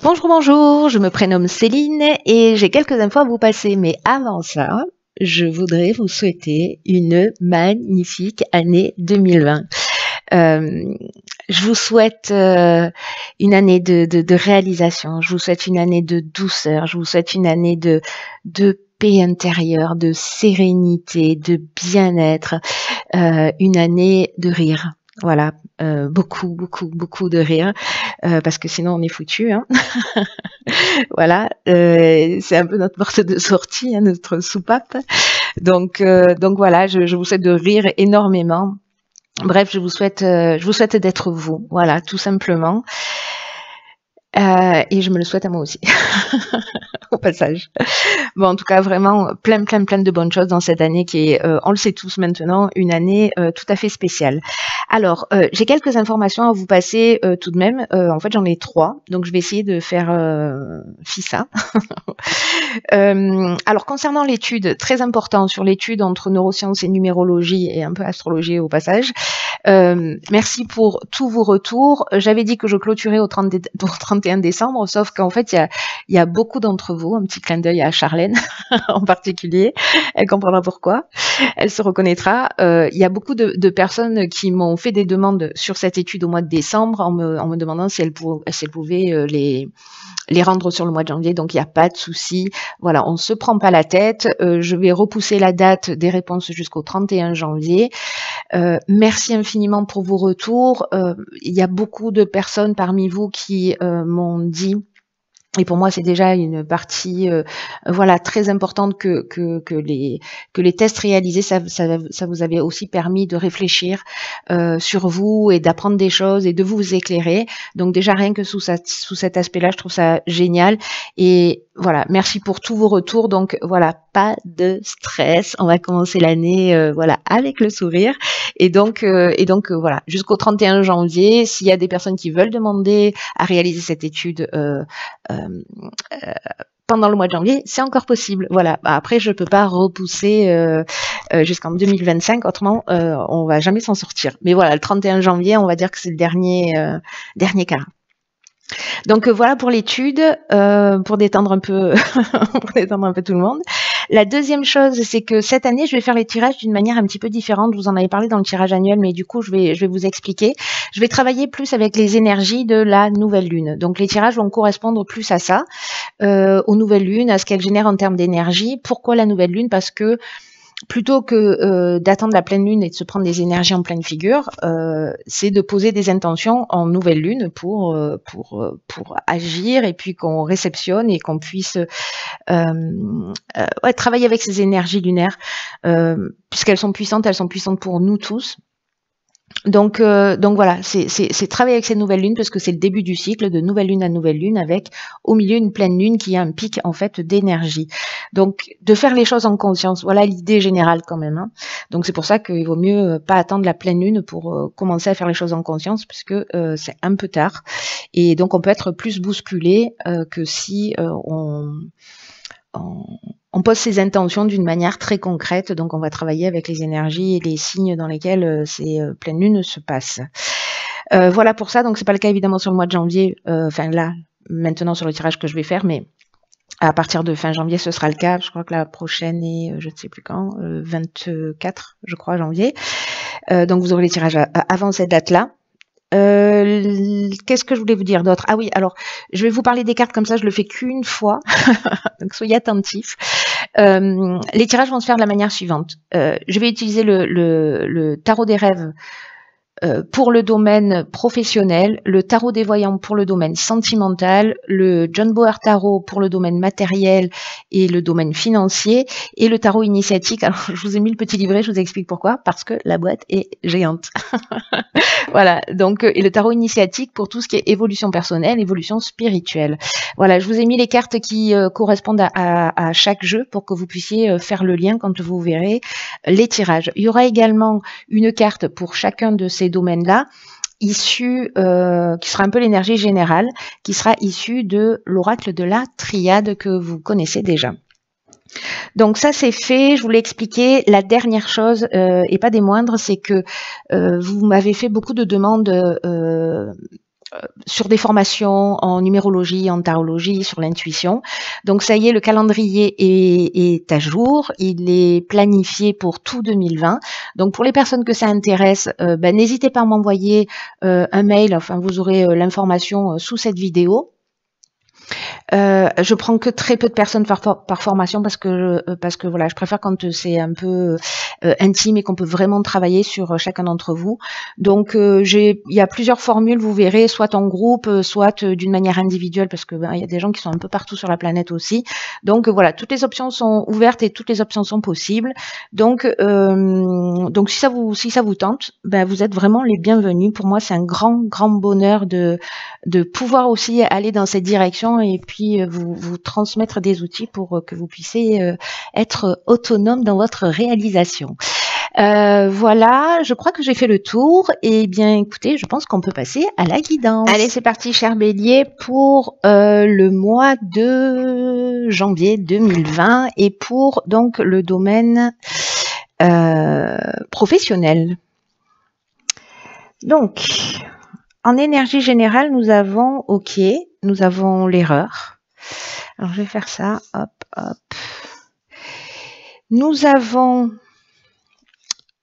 Bonjour, bonjour, je me prénomme Céline et j'ai quelques infos à vous passer. Mais avant ça, je voudrais vous souhaiter une magnifique année 2020. Euh, je vous souhaite une année de réalisation, je vous souhaite une année de douceur, je vous souhaite une année de paix intérieure, de sérénité, de bien-être, une année de rire. Voilà, beaucoup de rire, parce que sinon on est foutu, hein. Voilà, c'est un peu notre porte de sortie, hein, notre soupape. Donc voilà, je vous souhaite de rire énormément. Bref, je vous souhaite d'être vous, voilà, tout simplement. Et je me le souhaite à moi aussi, au passage. Bon, en tout cas, vraiment plein de bonnes choses dans cette année qui est, on le sait tous maintenant, une année tout à fait spéciale. Alors, j'ai quelques informations à vous passer tout de même. En fait, j'en ai 3, donc je vais essayer de faire FISA. Alors, concernant l'étude, très important sur l'étude entre neurosciences et numérologie et un peu astrologie au passage. Merci pour tous vos retours. J'avais dit que je clôturais au 31 décembre, sauf qu'en fait, il y a beaucoup d'entre vous, un petit clin d'œil à Charlène en particulier, elle comprendra pourquoi, elle se reconnaîtra. Il y a beaucoup de personnes qui m'ont fait des demandes sur cette étude au mois de décembre en me demandant si elles pouvaient les rendre sur le mois de janvier, donc il n'y a pas de souci. Voilà, on ne se prend pas la tête. Je vais repousser la date des réponses jusqu'au 31 janvier. Merci infiniment pour vos retours. Il y a beaucoup de personnes parmi vous qui m'ont dit, et pour moi c'est déjà une partie voilà, très importante que les tests réalisés, ça vous avait aussi permis de réfléchir sur vous et d'apprendre des choses et de vous éclairer. Donc déjà rien que sous cet aspect-là, je trouve ça génial. Et voilà, merci pour tous vos retours. Donc voilà, pas de stress. On va commencer l'année voilà, avec le sourire. Et donc voilà, jusqu'au 31 janvier, s'il y a des personnes qui veulent demander à réaliser cette étude pendant le mois de janvier, c'est encore possible. Voilà. Après, je peux pas repousser jusqu'en 2025, autrement on va jamais s'en sortir. Mais voilà, le 31 janvier, on va dire que c'est le dernier quart. Donc voilà pour l'étude, pour détendre un peu, pour détendre un peu tout le monde. La deuxième chose, c'est que cette année, je vais faire les tirages d'une manière un petit peu différente. Je vous en avais parlé dans le tirage annuel, mais du coup, je vais vous expliquer. Je vais travailler plus avec les énergies de la nouvelle lune. Donc les tirages vont correspondre plus à ça, aux nouvelles lunes, à ce qu'elles génèrent en termes d'énergie. Pourquoi la nouvelle lune? Parce que plutôt que d'attendre la pleine lune et de se prendre des énergies en pleine figure, c'est de poser des intentions en nouvelle lune pour agir et puis qu'on réceptionne et qu'on puisse travailler avec ces énergies lunaires, puisqu'elles sont puissantes pour nous tous. Donc voilà, c'est travailler avec ces nouvelles lunes parce que c'est le début du cycle de nouvelle lune à nouvelle lune avec au milieu une pleine lune qui a un pic en fait d'énergie. Donc de faire les choses en conscience, voilà l'idée générale quand même, hein. Donc c'est pour ça qu'il vaut mieux pas attendre la pleine lune pour commencer à faire les choses en conscience puisque c'est un peu tard et donc on peut être plus bousculé que si on pose ses intentions d'une manière très concrète, donc on va travailler avec les énergies et les signes dans lesquels ces pleines lunes se passent. Voilà pour ça, donc c'est pas le cas évidemment sur le mois de janvier, enfin là, maintenant sur le tirage que je vais faire, mais à partir de fin janvier, ce sera le cas. Je crois que la prochaine est, je ne sais plus quand, 24, je crois, janvier. Donc vous aurez les tirages avant cette date-là. Qu'est-ce que je voulais vous dire d'autre? Ah oui, alors je vais vous parler des cartes comme ça, je le fais qu'une fois, donc soyez attentifs. Les tirages vont se faire de la manière suivante. Je vais utiliser le tarot des rêves pour le domaine professionnel, le tarot des voyants pour le domaine sentimental, le John Boer Tarot pour le domaine matériel et le domaine financier, et le tarot initiatique. Alors, je vous ai mis le petit livret, je vous explique pourquoi, parce que la boîte est géante. Voilà, donc, et le tarot initiatique pour tout ce qui est évolution personnelle, évolution spirituelle. Voilà, je vous ai mis les cartes qui correspondent à chaque jeu pour que vous puissiez faire le lien quand vous verrez les tirages. Il y aura également une carte pour chacun de ces domaines-là, qui sera un peu l'énergie générale, qui sera issue de l'oracle de la triade que vous connaissez déjà. Donc ça c'est fait, je vous l'ai expliqué. La dernière chose, et pas des moindres, c'est que vous m'avez fait beaucoup de demandes sur des formations en numérologie, en tarologie, sur l'intuition. Donc ça y est, le calendrier est à jour, il est planifié pour tout 2020. Donc pour les personnes que ça intéresse, n'hésitez pas à m'envoyer un mail, enfin vous aurez l'information sous cette vidéo. Je prends que très peu de personnes par formation parce que voilà, je préfère quand c'est un peu intime et qu'on peut vraiment travailler sur chacun d'entre vous. Donc il y a plusieurs formules, vous verrez, soit en groupe, soit d'une manière individuelle, parce que il y a des gens qui sont un peu partout sur la planète aussi. Donc voilà, toutes les options sont ouvertes et toutes les options sont possibles. Donc si ça vous tente, vous êtes vraiment les bienvenus. Pour moi, c'est un grand bonheur de pouvoir aussi aller dans cette direction et puis vous transmettre des outils pour que vous puissiez être autonome dans votre réalisation. Voilà, je crois que j'ai fait le tour. Et bien, écoutez, je pense qu'on peut passer à la guidance. Allez, c'est parti, cher Bélier, pour le mois de janvier 2020 et pour donc le domaine professionnel. Donc, en énergie générale, nous avons OK, nous avons l'erreur. Alors, je vais faire ça, hop, hop. Nous avons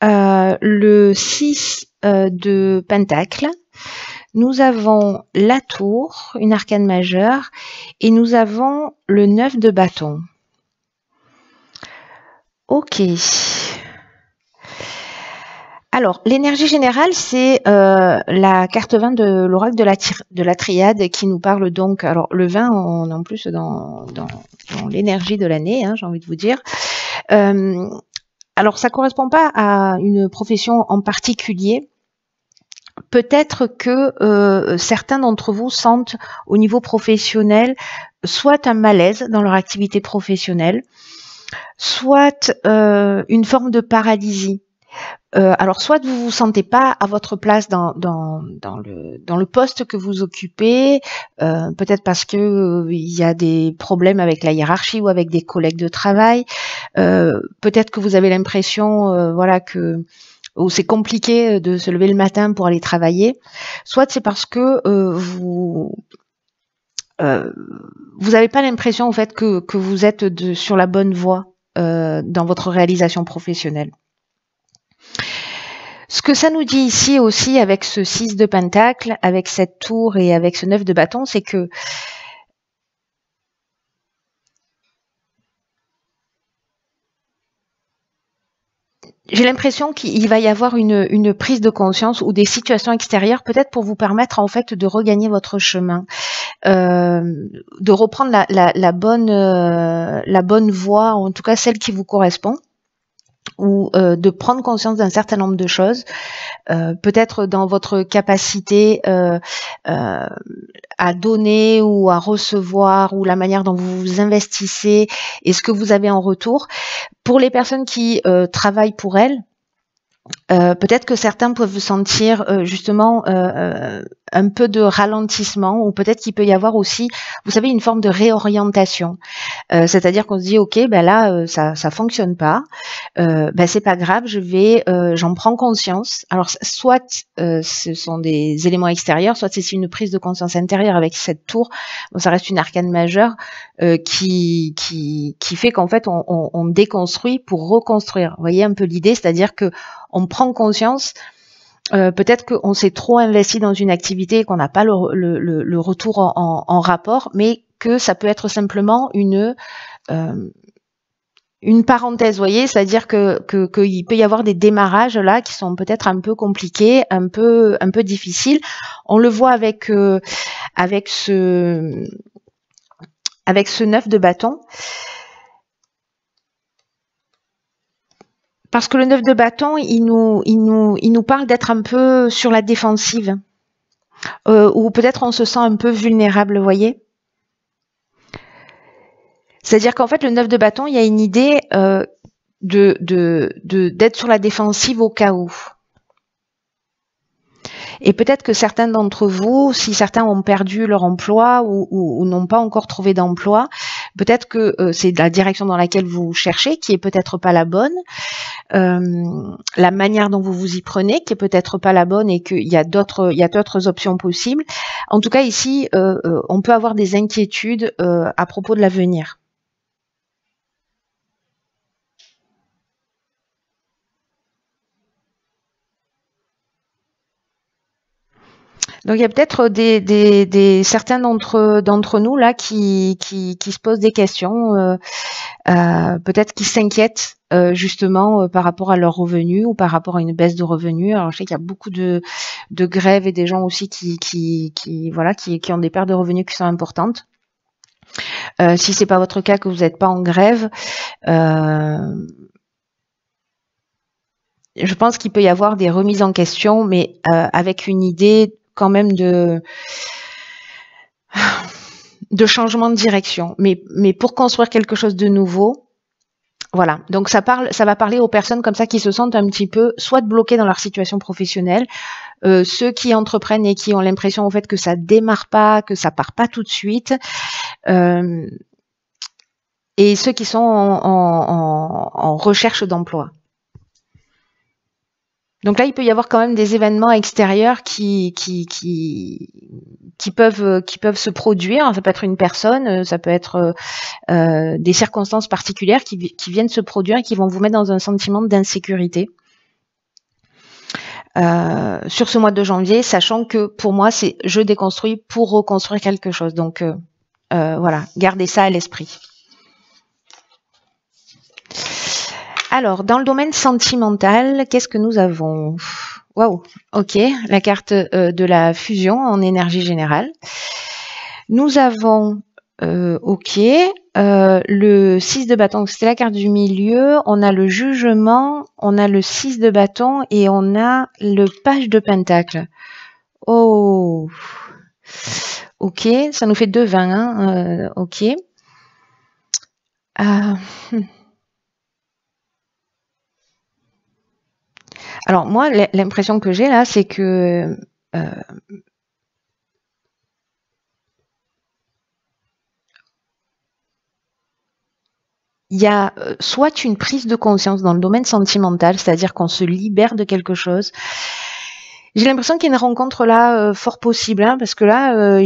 le 6 de Pentacle. Nous avons la tour, une arcane majeure, et nous avons le 9 de bâton. OK. Alors, l'énergie générale, c'est la carte 20 de l'oracle de la triade qui nous parle donc, alors le 20, on est en plus dans l'énergie de l'année, hein, j'ai envie de vous dire. Alors, ça correspond pas à une profession en particulier. Peut-être que certains d'entre vous sentent au niveau professionnel soit un malaise dans leur activité professionnelle, soit une forme de paralysie. Alors, soit vous vous sentez pas à votre place dans le poste que vous occupez, peut-être parce que il y a des problèmes avec la hiérarchie ou avec des collègues de travail. Peut-être que vous avez l'impression, voilà, que c'est compliqué de se lever le matin pour aller travailler. Soit c'est parce que vous n'avez pas l'impression en fait que vous êtes sur la bonne voie dans votre réalisation professionnelle. Ce que ça nous dit ici aussi avec ce 6 de Pentacle, avec cette tour et avec ce 9 de bâton, c'est que j'ai l'impression qu'il va y avoir une prise de conscience ou des situations extérieures peut-être pour vous permettre en fait de regagner votre chemin, de reprendre la bonne voie, en tout cas celle qui vous correspond, ou de prendre conscience d'un certain nombre de choses, peut-être dans votre capacité à donner ou à recevoir, ou la manière dont vous vous investissez et ce que vous avez en retour. Pour les personnes qui travaillent pour elles, peut-être que certains peuvent sentir justement un peu de ralentissement, ou peut-être qu'il peut y avoir aussi, vous savez, une forme de réorientation. C'est-à-dire qu'on se dit, ok, là, ça fonctionne pas, c'est pas grave, j'en prends conscience. Alors, soit ce sont des éléments extérieurs, soit c'est une prise de conscience intérieure avec cette tour. Bon, ça reste une arcane majeure qui fait qu'en fait, on déconstruit pour reconstruire. Vous voyez un peu l'idée, c'est-à-dire que on prend conscience, peut-être qu'on s'est trop investi dans une activité et qu'on n'a pas le retour en rapport, mais que ça peut être simplement une parenthèse, vous voyez, c'est-à-dire qu'il peut y avoir des démarrages là qui sont peut-être un peu compliqués, un peu difficiles. On le voit avec ce 9 de bâton. Parce que le 9 de bâton, il nous parle d'être un peu sur la défensive, ou peut-être on se sent un peu vulnérable, vous voyez. C'est-à-dire qu'en fait, le 9 de bâton, il y a une idée d'être sur la défensive au cas où. Et peut-être que certains d'entre vous, si certains ont perdu leur emploi ou n'ont pas encore trouvé d'emploi, Peut-être que c'est la direction dans laquelle vous cherchez qui est peut-être pas la bonne, la manière dont vous vous y prenez qui est peut-être pas la bonne et qu'il y a d'autres options possibles. En tout cas, ici, on peut avoir des inquiétudes à propos de l'avenir. Donc il y a peut-être certains d'entre nous là qui se posent des questions, peut-être qui s'inquiètent justement par rapport à leurs revenus ou par rapport à une baisse de revenus. Alors je sais qu'il y a beaucoup de grèves et des gens aussi qui ont des pertes de revenus qui sont importantes. Si c'est pas votre cas, que vous n'êtes pas en grève, je pense qu'il peut y avoir des remises en question, mais avec une idée quand même de changement de direction, mais pour construire quelque chose de nouveau. Voilà, donc ça va parler aux personnes comme ça qui se sentent un petit peu soit bloquées dans leur situation professionnelle, ceux qui entreprennent et qui ont l'impression au fait que ça démarre pas, que ça part pas tout de suite, et ceux qui sont en recherche d'emploi. Donc là, il peut y avoir quand même des événements extérieurs qui peuvent se produire. Ça peut être une personne, ça peut être des circonstances particulières qui viennent se produire et qui vont vous mettre dans un sentiment d'insécurité. Sur ce mois de janvier, sachant que pour moi, c'est je déconstruis pour reconstruire quelque chose. Donc voilà, gardez ça à l'esprit. Alors, dans le domaine sentimental, qu'est-ce que nous avons? Waouh, ok, la carte de la fusion en énergie générale. Nous avons, ok, le 6 de bâton, c'était la carte du milieu. On a le jugement, on a le 6 de bâton et on a le page de pentacle. Oh, ok, ça nous fait 2,20, hein, ok. Alors moi, l'impression que j'ai là, c'est que il y a soit une prise de conscience dans le domaine sentimental, c'est-à-dire qu'on se libère de quelque chose. J'ai l'impression qu'il y a une rencontre là fort possible, hein, parce que là,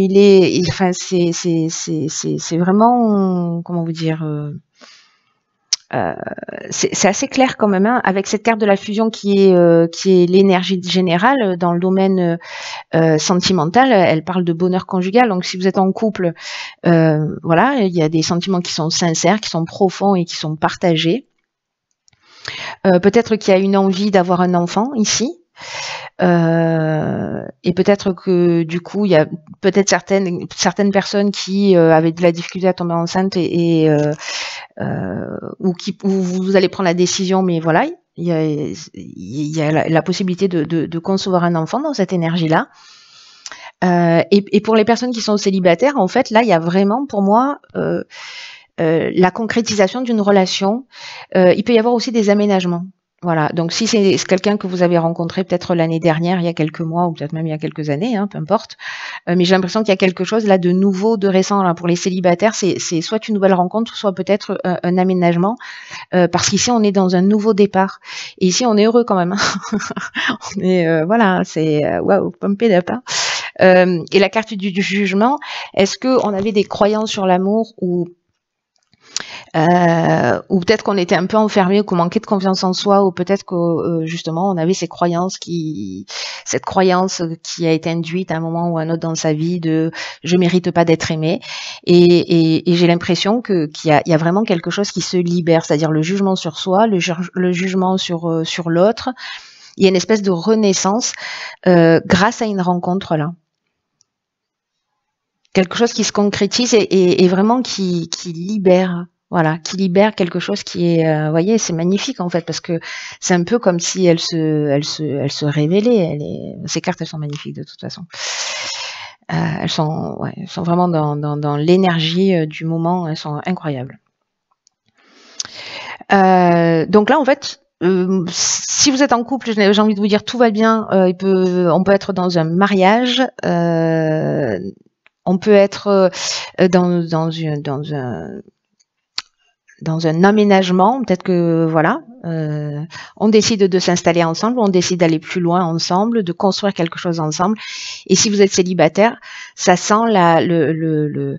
c'est vraiment, comment vous dire, c'est assez clair quand même, hein, avec cette carte de la fusion qui est l'énergie générale dans le domaine sentimental. Elle parle de bonheur conjugal. Donc si vous êtes en couple, voilà, il y a des sentiments qui sont sincères, qui sont profonds et qui sont partagés. Peut-être qu'il y a une envie d'avoir un enfant ici. Et peut-être que du coup il y a peut-être certaines personnes qui avaient de la difficulté à tomber enceinte ou vous allez prendre la décision, mais voilà, il y a la possibilité de concevoir un enfant dans cette énergie-là. Et pour les personnes qui sont célibataires, en fait, là, il y a vraiment pour moi la concrétisation d'une relation. Il peut y avoir aussi des aménagements. Voilà, donc si c'est quelqu'un que vous avez rencontré peut-être l'année dernière, il y a quelques mois, ou peut-être même il y a quelques années, hein, peu importe, mais j'ai l'impression qu'il y a quelque chose là de nouveau, de récent là, pour les célibataires, c'est soit une nouvelle rencontre, soit peut-être un aménagement, parce qu'ici on est dans un nouveau départ, et ici on est heureux quand même, hein. On est, voilà, c'est waouh, pumped up, hein. Et la carte du jugement, est-ce qu'on avait des croyances sur l'amour ou peut-être qu'on était un peu enfermé ou qu'on manquait de confiance en soi, ou peut-être que justement on avait cette croyance qui a été induite à un moment ou à un autre dans sa vie de je mérite pas d'être aimé, et j'ai l'impression qu'il y a vraiment quelque chose qui se libère, c'est-à-dire le jugement sur soi, le jugement sur l'autre. Il y a une espèce de renaissance grâce à une rencontre là. Quelque chose qui se concrétise et vraiment qui libère. Voilà, qui libère quelque chose qui est, vous voyez, c'est magnifique en fait, parce que c'est un peu comme si elle se révélait. Ces cartes, elles sont magnifiques de toute façon. Elles sont vraiment dans l'énergie du moment. Elles sont incroyables. Donc là, en fait, si vous êtes en couple, j'ai envie de vous dire tout va bien. On peut être dans un mariage. On peut être dans dans un aménagement, peut-être que voilà, on décide de s'installer ensemble, on décide d'aller plus loin ensemble, de construire quelque chose ensemble. Et si vous êtes célibataire, ça sent le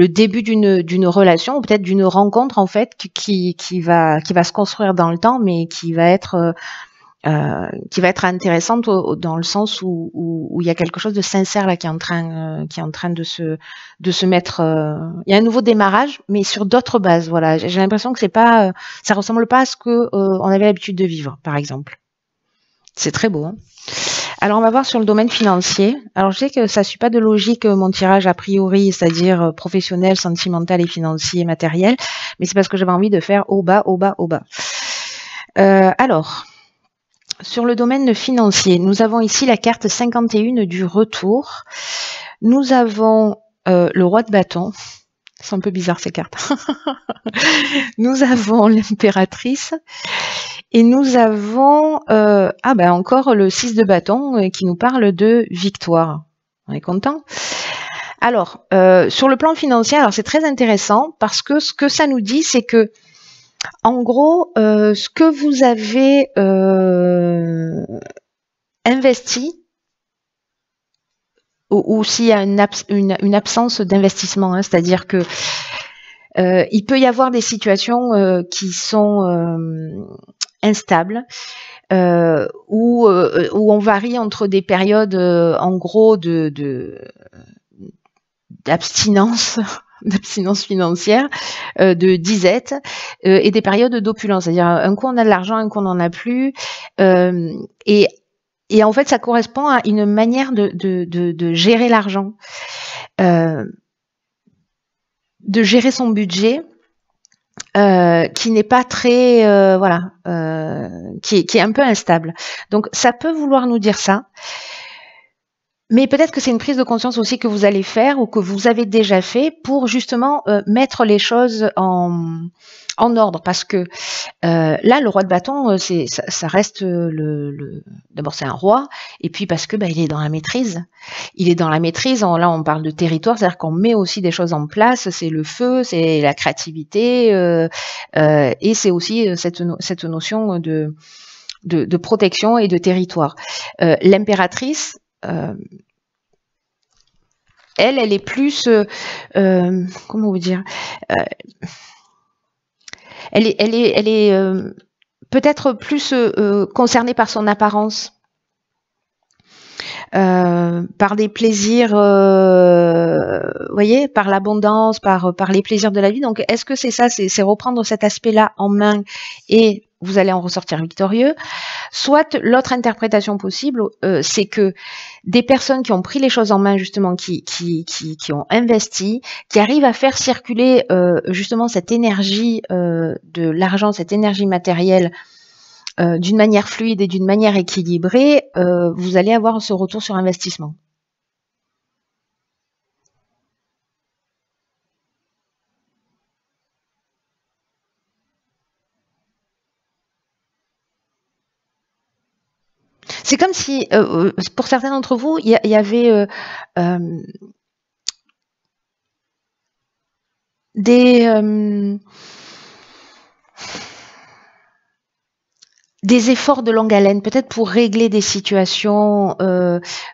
début d'une relation ou peut-être d'une rencontre en fait qui va se construire dans le temps, mais qui va être intéressante dans le sens où il y a quelque chose de sincère là qui est en train de se mettre. Il y a un nouveau démarrage, mais sur d'autres bases. Voilà, j'ai l'impression que c'est pas, ça ressemble pas à ce que on avait l'habitude de vivre, par exemple. C'est très beau. Hein. Alors on va voir sur le domaine financier. Alors je sais que ça suit pas de logique mon tirage a priori, c'est-à-dire professionnel, sentimental et financier, matériel, mais c'est parce que j'avais envie de faire au bas, au bas, au bas. Alors. Sur le domaine financier, nous avons ici la carte 51 du retour. Nous avons le roi de bâton. C'est un peu bizarre ces cartes. Nous avons l'impératrice. Et nous avons encore le 6 de bâton qui nous parle de victoire. On est content. Alors, sur le plan financier, alors c'est très intéressant parce que ce que ça nous dit, c'est que en gros, ce que vous avez investi, ou s'il y a une absence d'investissement, hein, c'est-à-dire que il peut y avoir des situations qui sont instables, où on varie entre des périodes, en gros, d'abstinence financière, de disette, et des périodes d'opulence, c'est-à-dire un coup on a de l'argent, un coup on n'en a plus, et en fait ça correspond à une manière de gérer l'argent, de gérer son budget, qui n'est pas très qui est un peu instable. Donc ça peut vouloir nous dire ça. Mais peut-être que c'est une prise de conscience aussi que vous allez faire ou que vous avez déjà fait pour justement mettre les choses en ordre. Parce que là, le roi de bâton, ça reste d'abord c'est un roi, et puis parce que il est dans la maîtrise. Il est dans la maîtrise. Là, on parle de territoire, c'est-à-dire qu'on met aussi des choses en place. C'est le feu, c'est la créativité, et c'est aussi cette notion de protection et de territoire. L'impératrice. Elle est plus, comment vous dire, elle est peut-être plus concernée par son apparence, par des plaisirs, voyez, par l'abondance, par les plaisirs de la vie. Donc, est-ce que c'est ça, c'est reprendre cet aspect-là en main et vous allez en ressortir victorieux? Soit l'autre interprétation possible, c'est que des personnes qui ont pris les choses en main, justement, qui ont investi, qui arrivent à faire circuler justement cette énergie de l'argent, cette énergie matérielle d'une manière fluide et d'une manière équilibrée, vous allez avoir ce retour sur investissement. C'est comme si, pour certains d'entre vous, il y avait des efforts de longue haleine, peut-être pour régler des situations,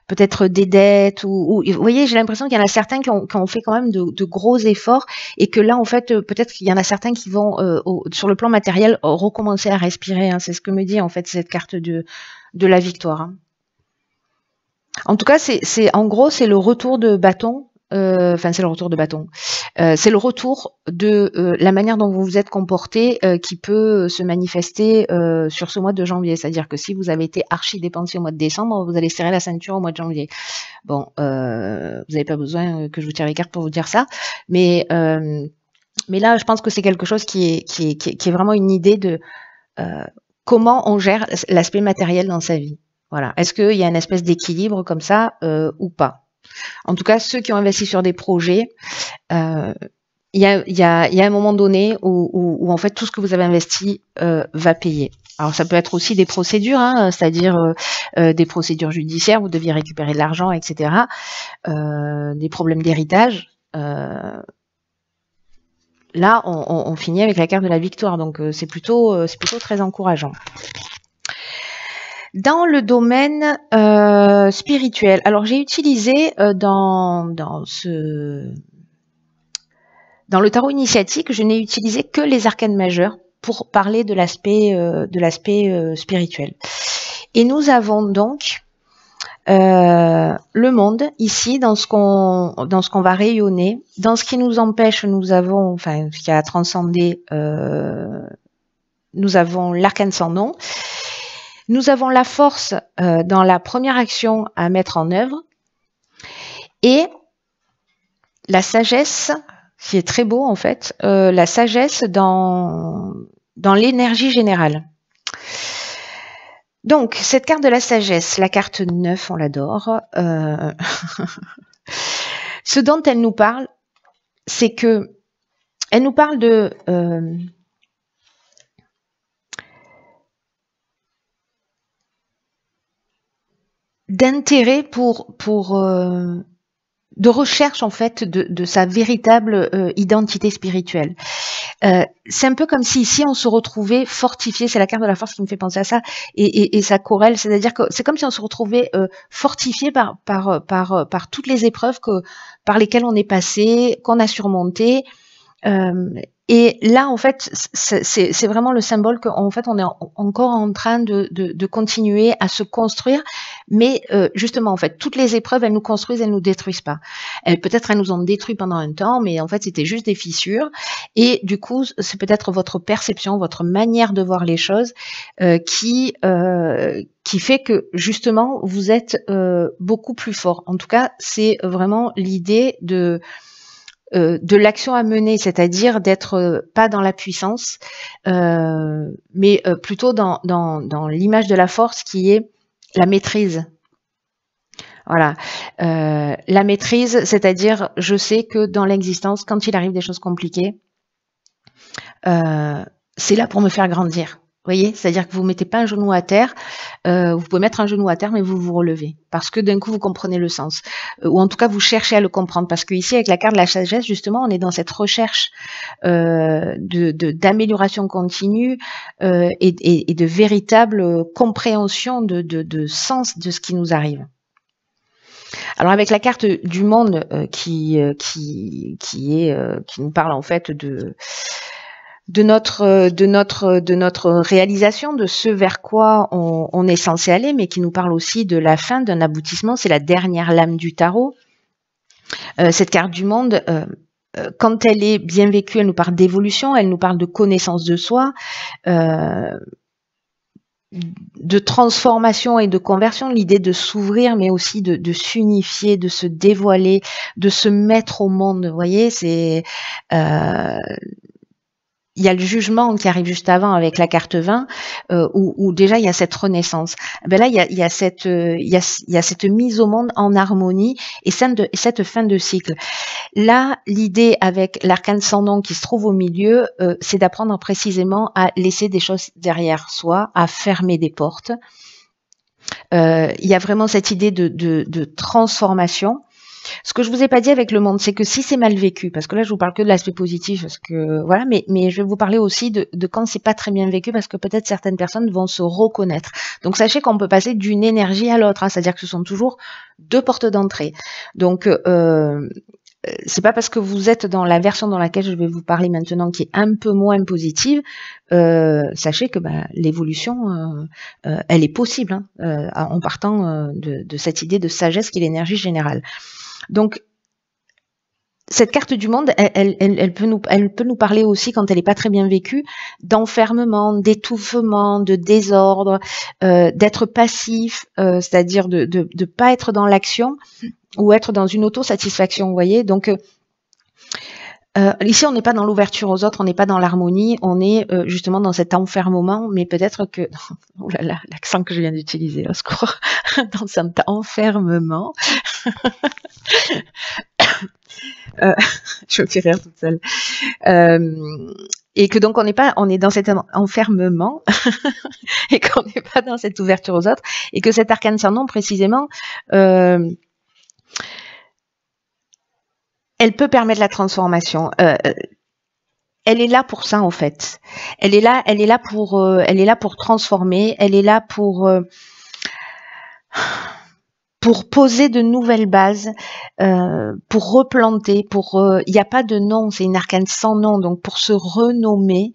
peut-être des dettes, ou vous voyez, j'ai l'impression qu'il y en a certains qui ont fait quand même de gros efforts, et que là, en fait, peut-être qu'il y en a certains qui vont, sur le plan matériel, recommencer à respirer. Hein. C'est ce que me dit en fait cette carte de la victoire. Hein. En tout cas, en gros, c'est le retour de bâton. Enfin, c'est le retour de bâton. C'est le retour de la manière dont vous vous êtes comporté qui peut se manifester sur ce mois de janvier. C'est-à-dire que si vous avez été archi dépensé au mois de décembre, vous allez serrer la ceinture au mois de janvier. Bon, vous n'avez pas besoin que je vous tire les cartes pour vous dire ça, mais là, je pense que c'est quelque chose qui est vraiment une idée de comment on gère l'aspect matériel dans sa vie. Voilà. Est-ce qu'il y a une espèce d'équilibre comme ça ou pas? En tout cas, ceux qui ont investi sur des projets, il y a un moment donné où en fait tout ce que vous avez investi va payer. Alors ça peut être aussi des procédures, hein, c'est-à-dire des procédures judiciaires, vous deviez récupérer de l'argent, etc. Des problèmes d'héritage. là, on finit avec la carte de la victoire, donc c'est plutôt très encourageant. Dans le domaine spirituel, alors j'ai utilisé dans le tarot initiatique, je n'ai utilisé que les arcanes majeures pour parler de l'aspect spirituel. Et nous avons donc le monde ici dans ce qu'on va rayonner, dans ce qui nous empêche, nous avons, enfin, ce qui a transcendé, nous avons l'arcane sans nom. Nous avons la force dans la première action à mettre en œuvre et la sagesse, qui est très beau en fait, la sagesse dans l'énergie générale. Donc, cette carte de la sagesse, la carte 9, on l'adore. Ce dont elle nous parle, c'est que elle nous parle de d'intérêt de recherche en fait de sa véritable identité spirituelle. C'est un peu comme si ici on se retrouvait fortifié, c'est la carte de la force qui me fait penser à ça, et ça corrèle, c'est-à-dire que c'est comme si on se retrouvait fortifié par toutes les épreuves par lesquelles on est passé, qu'on a surmonté. Et là, en fait, c'est vraiment le symbole qu'en fait, on est encore en train de continuer à se construire. Mais justement, en fait, toutes les épreuves, elles nous construisent, elles nous détruisent pas. Peut-être elles nous ont détruit pendant un temps, mais en fait, c'était juste des fissures. Et du coup, c'est peut-être votre perception, votre manière de voir les choses qui fait que justement, vous êtes beaucoup plus fort. En tout cas, c'est vraiment l'idée de l'action à mener, c'est-à-dire d'être pas dans la puissance, mais plutôt dans l'image de la force qui est la maîtrise. Voilà, la maîtrise, c'est-à-dire je sais que dans l'existence, quand il arrive des choses compliquées, c'est là pour me faire grandir. Vous voyez, c'est-à-dire que vous ne mettez pas un genou à terre, vous pouvez mettre un genou à terre, mais vous vous relevez, parce que d'un coup, vous comprenez le sens, ou en tout cas, vous cherchez à le comprendre, parce que ici, avec la carte de la sagesse, justement, on est dans cette recherche d'amélioration continue et de véritable compréhension de sens de ce qui nous arrive. Alors, avec la carte du monde qui nous parle en fait de notre réalisation, de ce vers quoi on est censé aller, mais qui nous parle aussi de la fin, d'un aboutissement. C'est la dernière lame du tarot. Cette carte du monde, quand elle est bien vécue, elle nous parle d'évolution, elle nous parle de connaissance de soi, de transformation et de conversion, l'idée de s'ouvrir, mais aussi de s'unifier, de se dévoiler, de se mettre au monde. Vous voyez, c'est... il y a le jugement qui arrive juste avant avec la carte 20, où déjà il y a cette renaissance. Ben là, il y a cette mise au monde en harmonie et cette fin de cycle. Là, l'idée avec l'arcane sans nom qui se trouve au milieu, c'est d'apprendre précisément à laisser des choses derrière soi, à fermer des portes. Il y a vraiment cette idée de transformation. Ce que je vous ai pas dit avec le monde, c'est que si c'est mal vécu, parce que là je vous parle que de l'aspect positif, parce que voilà, mais je vais vous parler aussi de quand c'est pas très bien vécu, parce que peut-être certaines personnes vont se reconnaître. Donc sachez qu'on peut passer d'une énergie à l'autre, hein, c'est-à-dire que ce sont toujours deux portes d'entrée. Donc c'est pas parce que vous êtes dans la version dans laquelle je vais vous parler maintenant, qui est un peu moins positive, sachez que l'évolution, elle est possible, hein, en partant de cette idée de sagesse qui est l'énergie générale. Donc, cette carte du monde, elle peut nous parler aussi, quand elle n'est pas très bien vécue, d'enfermement, d'étouffement, de désordre, d'être passif, c'est-à-dire de pas être dans l'action ou être dans une autosatisfaction, vous voyez. Donc, ici, on n'est pas dans l'ouverture aux autres, on n'est pas dans l'harmonie, on est justement dans cet enfermement, mais peut-être que... Oh là là, l'accent que je viens d'utiliser, au secours, dans cet enfermement... je me fais rire toute seule. Et que donc on est dans cet enfermement et qu'on n'est pas dans cette ouverture aux autres, et que cet arcane sans nom précisément, elle peut permettre la transformation. elle est là pour ça en fait. Elle est là pour transformer. Elle est là pour poser de nouvelles bases, pour replanter, il n'y a pas de nom, c'est une arcane sans nom, donc pour se renommer,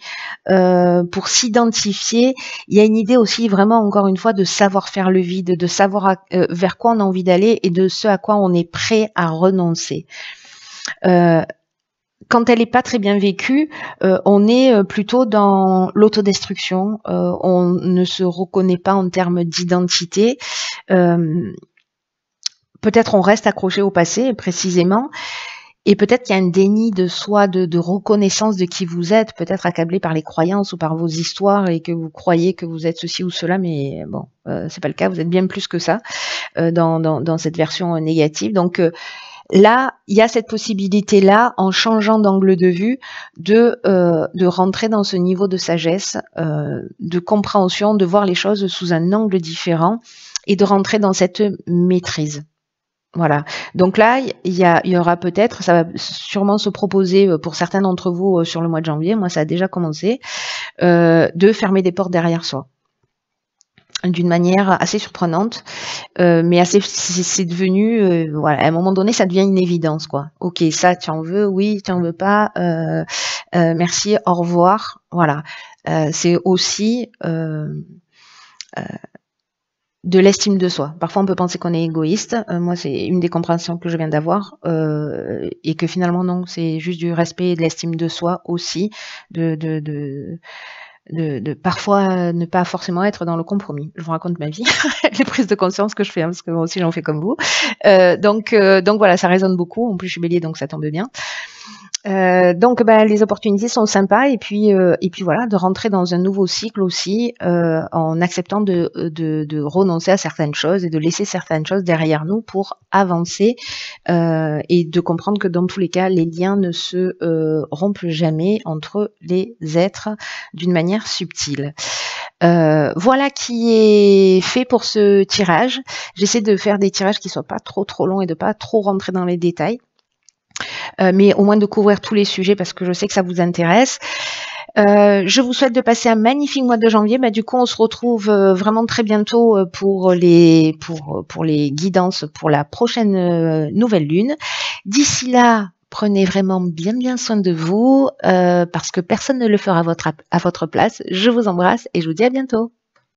pour s'identifier, il y a une idée aussi vraiment encore une fois de savoir faire le vide, de savoir vers quoi on a envie d'aller et de ce à quoi on est prêt à renoncer. Quand elle n'est pas très bien vécue, on est plutôt dans l'autodestruction, on ne se reconnaît pas en termes d'identité. Peut-être on reste accroché au passé précisément, et peut-être qu'il y a un déni de soi, de reconnaissance de qui vous êtes, peut-être accablé par les croyances ou par vos histoires et que vous croyez que vous êtes ceci ou cela, mais bon, c'est pas le cas, vous êtes bien plus que ça dans cette version négative. Donc là, il y a cette possibilité-là, en changeant d'angle de vue, de rentrer dans ce niveau de sagesse, de compréhension, de voir les choses sous un angle différent et de rentrer dans cette maîtrise. Voilà. Donc là, il y aura peut-être, ça va sûrement se proposer pour certains d'entre vous sur le mois de janvier, moi ça a déjà commencé, de fermer des portes derrière soi. D'une manière assez surprenante, mais c'est devenu, voilà, à un moment donné, ça devient une évidence, quoi. Ok, ça, tu en veux, oui, tu en veux pas, merci, au revoir, voilà. C'est aussi de l'estime de soi. Parfois, on peut penser qu'on est égoïste. Moi, c'est une des compréhensions que je viens d'avoir, et que finalement, non, c'est juste du respect et de l'estime de soi aussi, de parfois ne pas forcément être dans le compromis. Je vous raconte ma vie, les prises de conscience que je fais, hein, parce que moi aussi j'en fais comme vous. Donc voilà, ça résonne beaucoup. En plus, je suis bélier, donc ça tombe bien. Donc les opportunités sont sympas et puis voilà, de rentrer dans un nouveau cycle aussi, en acceptant de renoncer à certaines choses et de laisser certaines choses derrière nous pour avancer, et de comprendre que dans tous les cas les liens ne se rompent jamais entre les êtres d'une manière subtile. Voilà qui est fait pour ce tirage. J'essaie de faire des tirages qui soient pas trop longs et de pas trop rentrer dans les détails. Mais au moins de couvrir tous les sujets parce que je sais que ça vous intéresse. Je vous souhaite de passer un magnifique mois de janvier. Du coup, on se retrouve vraiment très bientôt pour les guidances pour la prochaine nouvelle lune. D'ici là, prenez vraiment bien soin de vous parce que personne ne le fera à votre place. Je vous embrasse et je vous dis à bientôt.